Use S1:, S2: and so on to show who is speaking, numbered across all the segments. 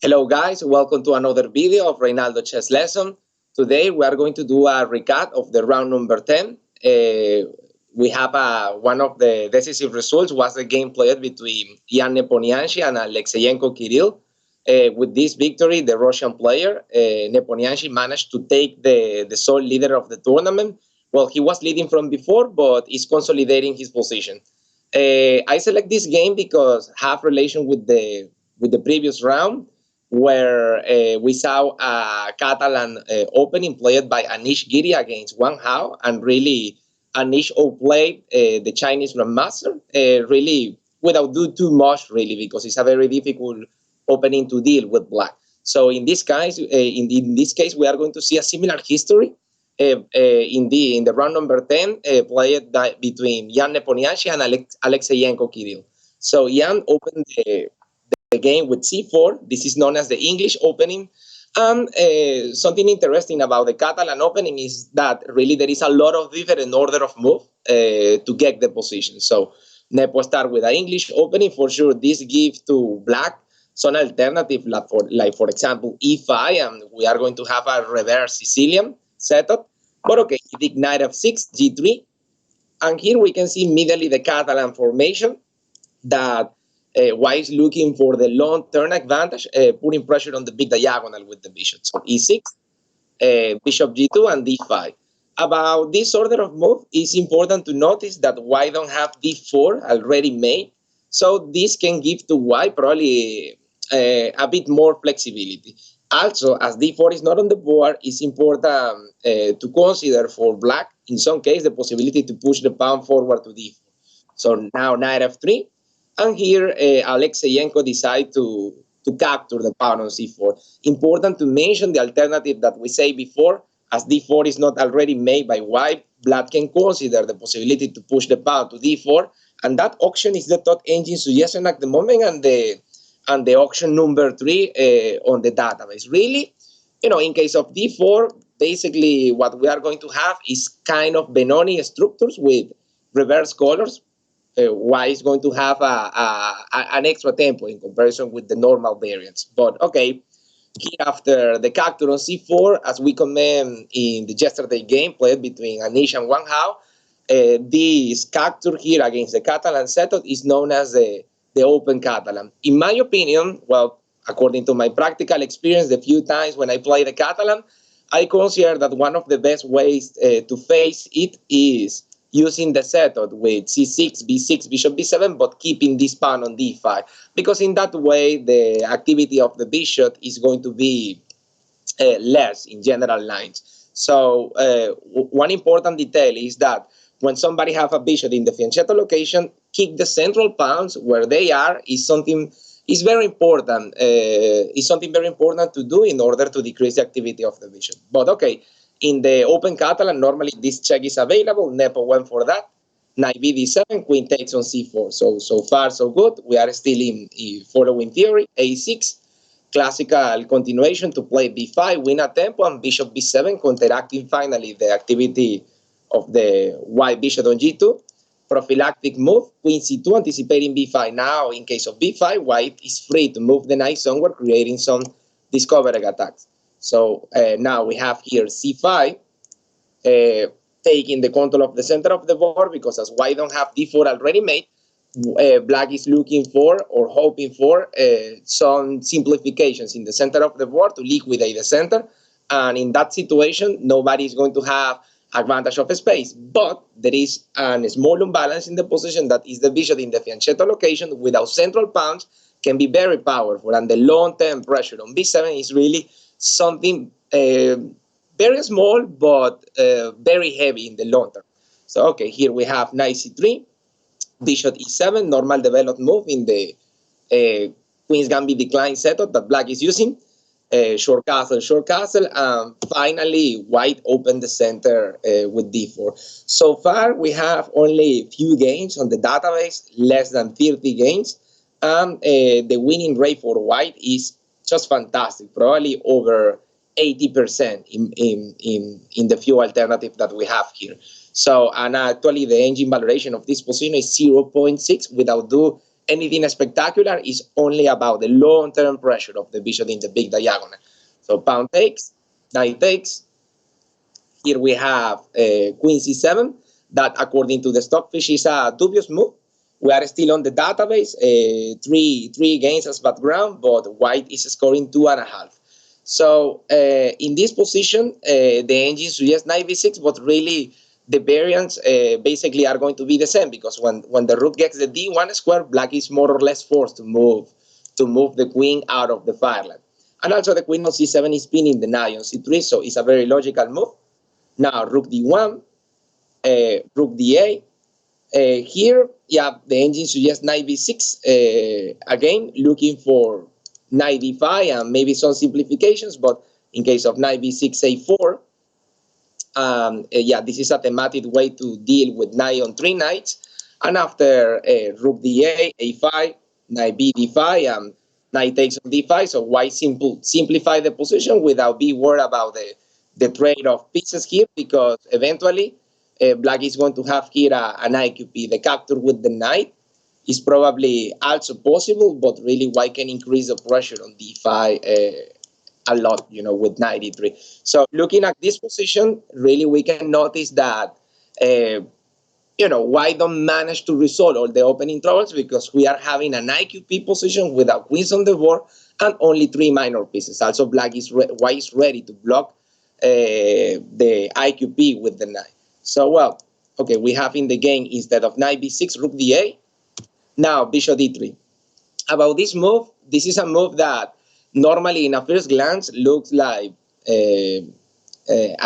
S1: Hello guys, welcome to another video of Reinaldo chess lesson. Today we are going to do a recap of the round number 10. We have one of the decisive results was the game played between Nepomniachtchi and Alekseenko Kirill. With this victory, the Russian player, Nepomniachtchi, managed to take the sole leader of the tournament. Well, he was leading from before, but is consolidating his position. I select this game because have relation with the previous round where we saw a Catalan opening played by Anish Giri against Wang Hao, and really Anish outplayed the Chinese grandmaster, really without do too much, really, because it's a very difficult opening to deal with black. So in this case, in this case, we are going to see a similar history in the round number 10, played between Jan Nepomniachtchi and Alekseenko Kirill. So Jan opened the game with c4. This is known as the English opening. And something interesting about the Catalan opening is that really there is a lot of different order of move to get the position. So Nepo start with an English opening. For sure, this gives to black some alternative, like for example, e5, and we are going to have a reverse Sicilian setup. But okay, he did knight f6, g3. And here we can see immediately the Catalan formation that White is looking for the long turn advantage, putting pressure on the big diagonal with the bishop. So e6, bishop g2, and d5. About this order of move, it's important to notice that White don't have d4 already made. So this can give to White probably a bit more flexibility. Also, as d4 is not on the board, it's important to consider for black, in some case, the possibility to push the pawn forward to d4. So now knight f3, and here Alekseenko decide to capture the pawn on c4. Important to mention the alternative that we say before, as d4 is not already made by white, black can consider the possibility to push the pawn to d4, and that option is the top engine suggestion at the moment, and the option number 3 on the database. Really, in case of d4, basically what we are going to have is kind of Benoni structures with reverse colors. Why is going to have an extra tempo in comparison with the normal variants. But okay, here after the capture on c4, as we comment in the yesterday game played between Anish and Wang Hao, this capture here against the Catalan setup is known as the open Catalan. In my opinion, well, according to my practical experience, the few times when I play the Catalan, I consider that one of the best ways to face it is using the setup with c6, b6, bishop b7, but keeping this pawn on d5. Because in that way, the activity of the bishop is going to be less in general lines. So one important detail is that when somebody have a bishop in the fianchetto location, keep the central pawns where they are is something is very important. Is something very important to do in order to decrease the activity of the bishop. But okay, in the open Catalan, normally this check is available. Nepo went for that. Knight b d7, queen takes on c4. So far so good. We are still in following theory. a6, classical continuation to play b5, win a tempo, and bishop b7, counteracting finally the activity of the white bishop on g2. Prophylactic move, queen c2, anticipating b5. Now, in case of b5, white is free to move the knight somewhere, creating some discovering attacks. So now we have here c5, taking the control of the center of the board, because as white don't have d4 already made, black is looking for or hoping for some simplifications in the center of the board to liquidate the center. And in that situation, nobody is going to have advantage of space. But there is a small imbalance in the position that is the bishop in the fianchetto location without central pawns can be very powerful. And the long-term pressure on b7 is really something very small, but very heavy in the long term. So, okay, here we have knight c3, bishop e7, normal developed move in the Queen's Gambit decline setup that black is using. Short castle, and finally white opened the center with d4. So far, we have only a few games on the database, less than 30 games, and the winning rate for white is just fantastic, probably over 80% in the few alternatives that we have here. So, and actually the engine valorization of this position is 0.6 without do anything spectacular. It's only about the long-term pressure of the bishop in the big diagonal. So pawn takes, knight takes. Here we have queen c7, that according to the stockfish is a dubious move. We are still on the database, three games as background, but white is scoring 2.5. So in this position, the engine suggests knight b6, but really the variants basically are going to be the same, because when the rook gets the d1 square, black is more or less forced to move the queen out of the fireline. And also the queen on c7 is pinning the knight on c3, so it's a very logical move. Now rook d1, rook d8. Here, yeah, the engine suggests knight b6, again, looking for knight d5 and maybe some simplifications, but in case of knight b6, a4, yeah, this is a thematic way to deal with knight on 3 knights. And after rook d8, a5, knight b d5, and knight takes on d5, so white simplify the position without being worried about the trade of pieces here, because eventually black is going to have here an IQP. The capture with the knight is probably also possible, but really white can increase the pressure on d5 a lot, with knight e3. So looking at this position, really we can notice that, white don't manage to resolve all the opening troubles, because we are having an IQP position without queens on the board and only 3 minor pieces. Also, white is ready to block the IQP with the knight. So, well, okay, we have in the game, instead of knight b6, rook d8. Now, bishop d3. About this move, this is a move that normally in a first glance looks like a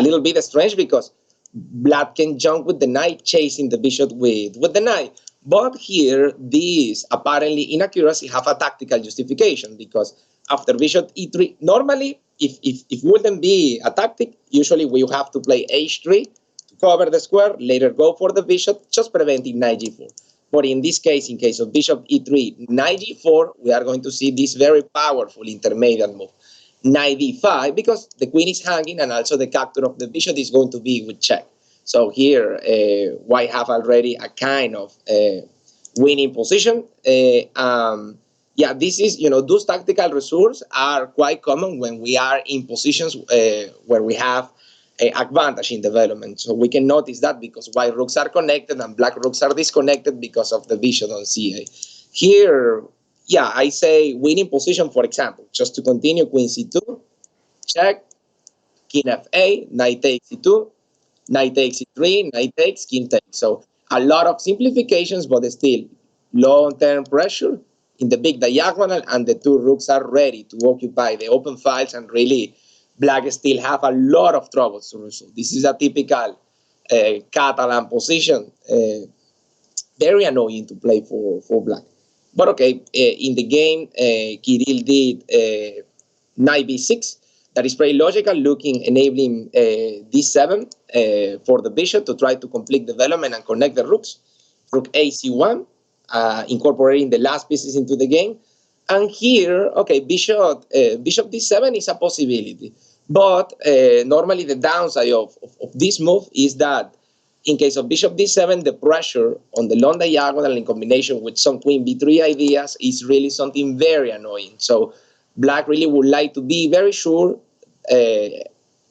S1: little bit strange, because black can jump with the knight, chasing the bishop with the knight. But here, this apparently inaccuracy have a tactical justification, because after bishop e3, normally, if wouldn't be a tactic, usually we have to play h3 to cover the square, later go for the bishop, just preventing knight g4. But in this case, in case of bishop e3, knight g4, we are going to see this very powerful intermediate move. Knight d5, because the queen is hanging, and also the capture of the bishop is going to be with check. So here, white have already a kind of winning position. Yeah, this is, those tactical resources are quite common when we are in positions where we have advantage in development. So we can notice that, because white rooks are connected and black rooks are disconnected because of the bishop on c8. Here, yeah, I say winning position, for example, just to continue, queen c2, check, king f8, knight takes c2, knight takes c3, knight takes, king takes. So a lot of simplifications, but still long-term pressure in the big diagonal, and the two rooks are ready to occupy the open files, and really black still have a lot of troubles to resolve. This is a typical Catalan position, very annoying to play for black. But okay, in the game, Kirill did knight b6. That is very logical, enabling d7 for the bishop to try to complete development and connect the rooks. Rook a c1, incorporating the last pieces into the game. And here, okay, bishop d7 is a possibility. But normally the downside of this move is that in case of bishop d7, the pressure on the long diagonal in combination with some queen b3 ideas is really something very annoying. So black really would like to be very sure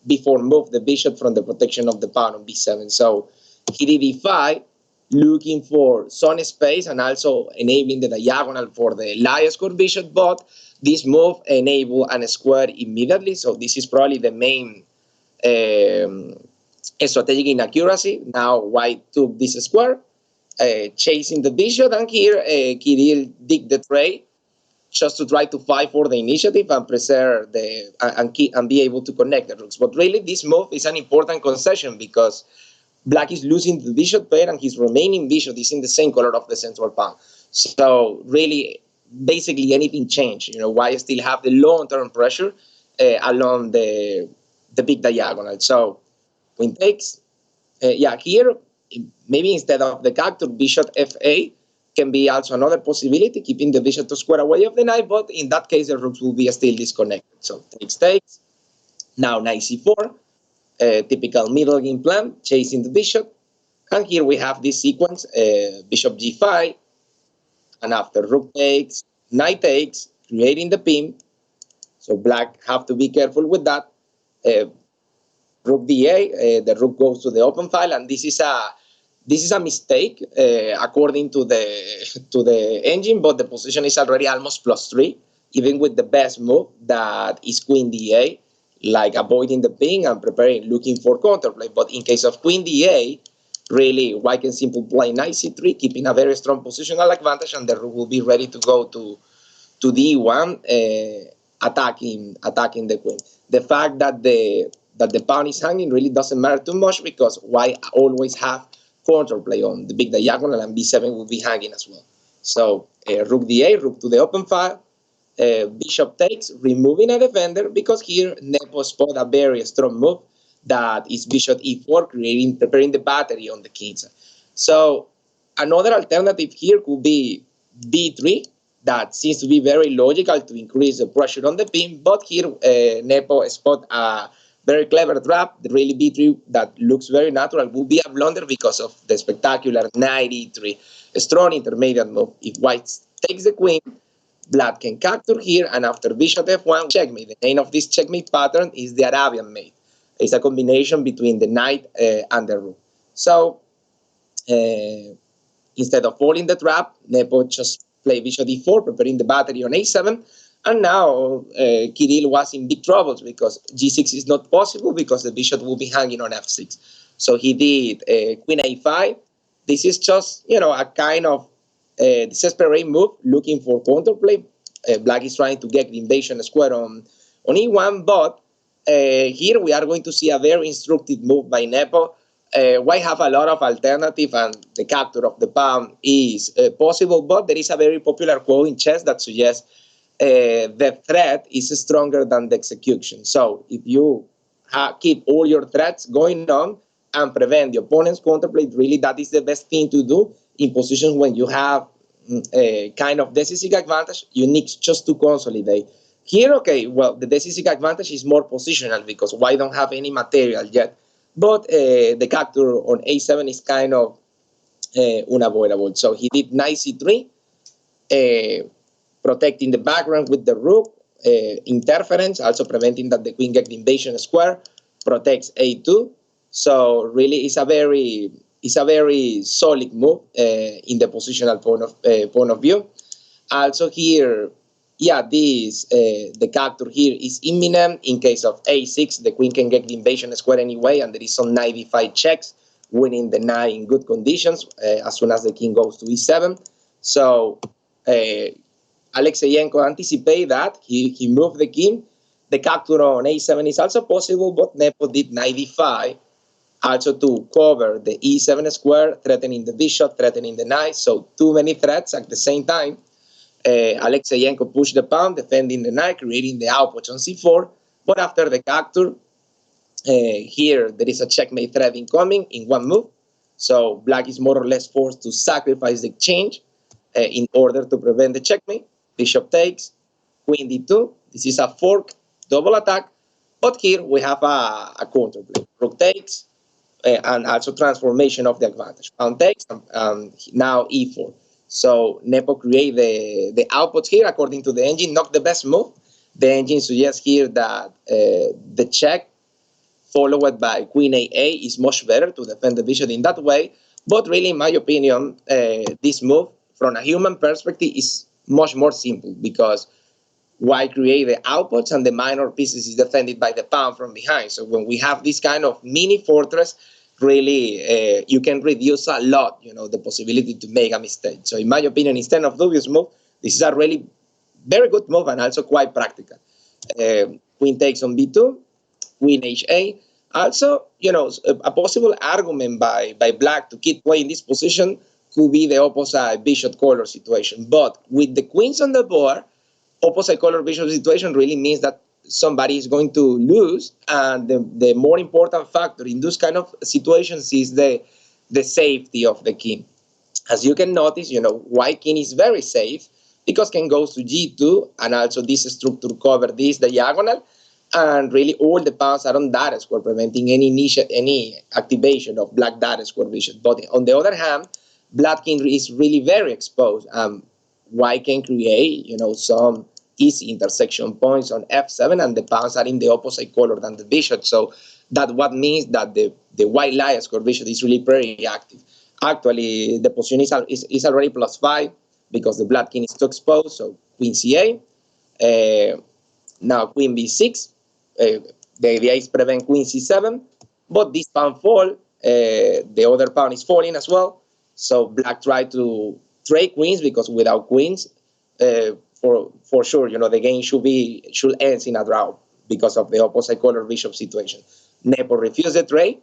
S1: before move the bishop from the protection of the pawn on b7. So he did e5, looking for some space and also enabling the diagonal for the light square bishop, but this move enabled a square immediately. So this is probably the main strategic inaccuracy. Now white took this square, chasing the bishop, and here Kirill did the trade just to try to fight for the initiative and preserve and be able to connect the rooks. But really, this move is an important concession, because black is losing the bishop pair, and his remaining bishop is in the same color of the central pawn. So really, basically anything changed. White still have the long-term pressure along the big diagonal. So queen takes. Yeah, here maybe instead of the capture, bishop fa can be also another possibility, keeping the bishop to square away of the knight, but in that case the rooks will be still disconnected. So takes. Now knight c4, typical middle game plan, chasing the bishop. And here we have this sequence, bishop g5, and after rook takes, knight takes, creating the pin. So black have to be careful with that. Rook da, the rook goes to the open file, and this is a mistake according to the engine, but the position is already almost +3, even with the best move that is queen da, like avoiding the pin and preparing, looking for counterplay. But in case of queen da, really white can simply play knight c3, keeping a very strong positional advantage, and the rook will be ready to go to d1, attacking the queen. The fact that the pawn is hanging really doesn't matter too much, because white always have counterplay on the big diagonal, and b7 will be hanging as well. So rook da, rook to the open file, bishop takes, removing a defender, because here Nepo spot a very strong move that is bishop e4, preparing the battery on the king side. So another alternative here could be b3. That seems to be very logical to increase the pressure on the pin, but here Nepo spot a very clever trap, the really b3 that looks very natural, will be a blunder because of the spectacular knight e3, a strong intermediate move. If white takes the queen, black can capture here, and after bishop f1, checkmate. The name of this checkmate pattern is the Arabian mate. It's a combination between the knight and the rook. So instead of falling the trap, Nepo just play bishop d4, preparing the battery on a7. And now Kirill was in big troubles, because g6 is not possible, because the bishop will be hanging on f6. So he did queen a5. This is just, a kind of desperate move, looking for counterplay. Black is trying to get the invasion square on e1, but here we are going to see a very instructive move by Nepo. White have a lot of alternative, and the capture of the pawn is possible, but there is a very popular quote in chess that suggests the threat is stronger than the execution. So if you keep all your threats going on and prevent the opponent's counterplay, really that is the best thing to do in positions when you have a kind of decisive advantage. You need just to consolidate. Here, okay, well, the decisive advantage is more positional, because white don't have any material yet. But the capture on a7 is kind of unavoidable. So he did knight c3, protecting the background with the rook, interference, also preventing that the queen get the invasion square, protects a2. So really, it's a very solid move in the positional point of view. Also here, the capture here is imminent. In case of a6, the queen can get the invasion square anyway, and there is some knight d5 checks, winning the knight in good conditions as soon as the king goes to e7. So Alekseenko anticipated that. He moved the king. The capture on a7 is also possible, but Nepo did knight d5, also to cover the e7 square, threatening the bishop, threatening the knight. So too many threats at the same time. Alekseenko pushed the pawn, defending the knight, creating the outpost on c4. But after the capture, here there is a checkmate threat incoming in one move. So black is more or less forced to sacrifice the exchange in order to prevent the checkmate. Bishop takes, queen d2. This is a fork, double attack. But here we have a counterplay. Rook takes, and also transformation of the advantage. Pawn takes, and now e4. So Nepo create the outputs here according to the engine, not the best move. The engine suggests here that the check followed by queen a is much better to defend the bishop in that way. But really, in my opinion, this move from a human perspective is much more simple, because white create the outputs and the minor pieces is defended by the pawn from behind. So when we have this kind of mini fortress, really you can reduce a lot, the possibility to make a mistake. So in my opinion, instead of dubious move, this is a really very good move and also quite practical. Queen takes on b2, queen ha. Also, a possible argument by black to keep playing this position could be the opposite bishop color situation. But with the queens on the board, opposite color bishop situation really means that somebody is going to lose, and the more important factor in those kind of situations is the safety of the king. As you can notice, white king is very safe, because king goes to g2, and also this structure cover this diagonal, and really all the pawns are on that square, preventing any activation of black that square bishop. But on the other hand, black king is really very exposed. white can create, some easy intersection points on f7, and the pawns are in the opposite color than the bishop. So that what means that the white lion square bishop is really very active. Actually, the position is already +5 because the black king is too exposed. So queen c8. Now queen b6. The idea is prevent queen c7, but this pawn fall. The other pawn is falling as well. So black tried to trade queens because without queens, for sure, the game should end in a draw because of the opposite color bishop situation. Nepo refused the trade,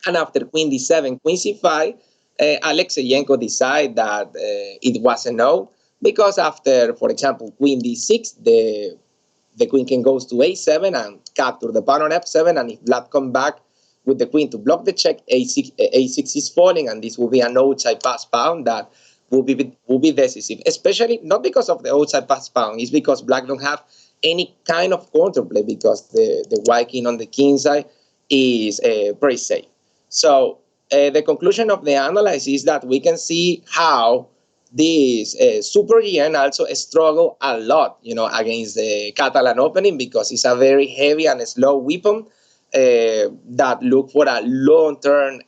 S1: and after queen d7, queen c5, Alekseenko decided that it was a no, because after, for example, queen d6, the queen can go to a7 and capture the pawn on f7, and if black come back with the queen to block the check, a6 is falling, and this will be an outside pass pawn that will be decisive, especially not because of the outside pass pawn, it's because black don't have any kind of counterplay because the white king on the king side is very safe. So the conclusion of the analysis is that we can see how this Super GN also struggle a lot, against the Catalan opening, because it's a very heavy and slow weapon that look for a long-term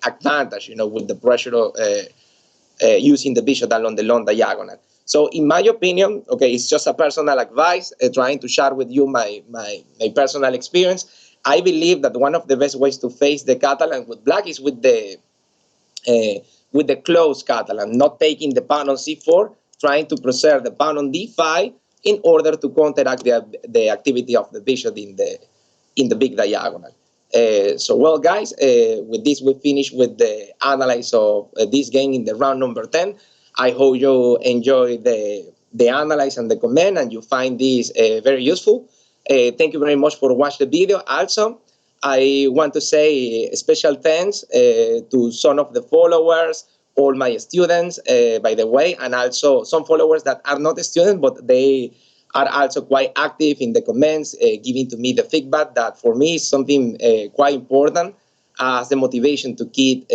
S1: advantage, with the pressure of using the bishop along the long diagonal. So in my opinion, okay, it's just a personal advice, trying to share with you my personal experience. I believe that one of the best ways to face the Catalan with black is with the closed Catalan, not taking the pawn on c4, trying to preserve the pawn on d5 in order to counteract the activity of the bishop in the big diagonal. So, well, guys, with this, we finish with the analysis of this game in the round number 10. I hope you enjoy the analysis and the comment, and you find this very useful. Thank you very much for watching the video. Also, I want to say special thanks to some of the followers, all my students, by the way, and also some followers that are not students, but they are also quite active in the comments, giving to me the feedback that for me is something quite important as the motivation to keep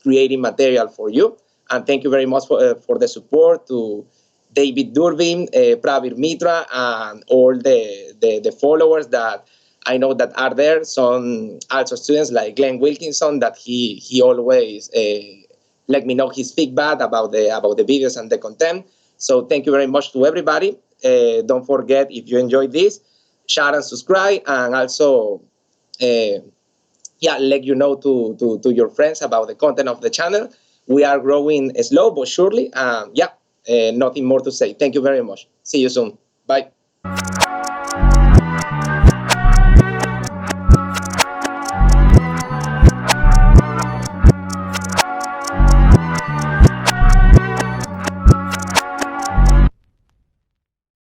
S1: creating material for you. And thank you very much for the support to David Durbin, Pravir Mitra, and all the followers that I know that are there. Some also students like Glenn Wilkinson that he always let me know his feedback about the videos and the content. So thank you very much to everybody. Don't forget, if you enjoyed this, share and subscribe, and also let you know to your friends about the content of the channel. We are growing slow but surely. Nothing more to say. Thank you very much. See you soon. Bye.